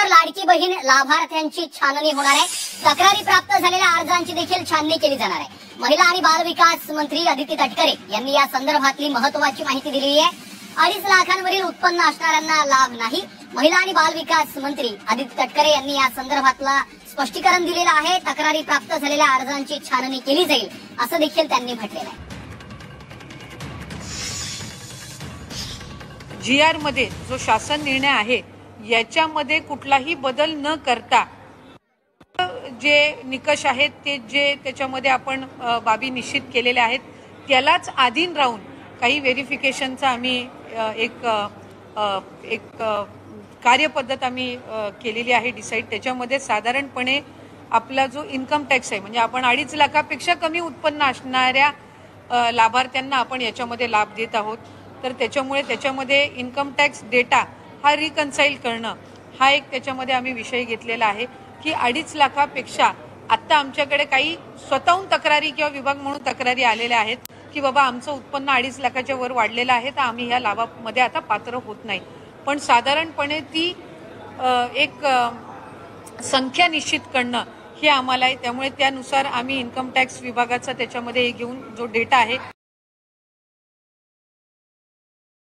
त्यानंतर लाडकी बहीण लाभार्थ्यांची छाननी होणार आहे। तक्रारी प्राप्त झालेल्या अर्जांची देखील छाननी केली जाणार आहे। महिला आणि बाल विकास मंत्री अदिती तटकरे यांनी या संदर्भातली महत्त्वाची माहिती दिली आहे। 2.5 लाखांवरील उत्पन्न असणाऱ्यांना लाभ नाही। महिला आणि बाल विकास मंत्री अदिती तटकरे यांनी या संदर्भातला स्पष्टीकरण दिलेलं आहे। तक्रारी प्राप्त झालेल्या अर्जांची छाननी केली जाईल असं देखील त्यांनी म्हटलेलं आहे। GR मध्ये जो शासन निर्णय आहे याच्यामध्ये कुठलाही बदल न करता जे निकष आहेत ते जे त्याच्यामध्ये आपण बाबी निश्चित केलेल्या आहेत त्यालाच अधीन राहून काही व्हेरिफिकेशनचा आम्ही एक कार्यपद्धत आम्ही केलेली आहे डिसाईड। त्याच्यामध्ये साधारणपणे आपला जो इन्कम टॅक्स आहे म्हणजे आपण 2.5 लाखापेक्षा कमी उत्पन्न असणाऱ्या लाभार्थ्यांना आपण याच्यामध्ये लाभ देत आहोत। तर त्याच्यामध्ये इन्कम टॅक्स डेटा हा रिकन्साईल करणं हा एक त्याच्यामध्ये आम्ही विषय घेतलेला आहे की 2.5 लाखापेक्षा आता आमच्याकडे काही स्वतःहून तक्रारी किंवा विभाग म्हणून तक्रारी आलेल्या आहेत की बाबा आमचं उत्पन्न 2.5 लाखाच्या वर वाढलेलं आहे तर आम्ही ह्या लाभामध्ये आता पात्र होत नाही। पण साधारणपणे ती एक संख्या निश्चित करणं हे आम्हाला आहे। त्यामुळे त्यानुसार आम्ही इन्कम टॅक्स विभागाचा त्याच्यामध्ये घेऊन जो डेटा आहे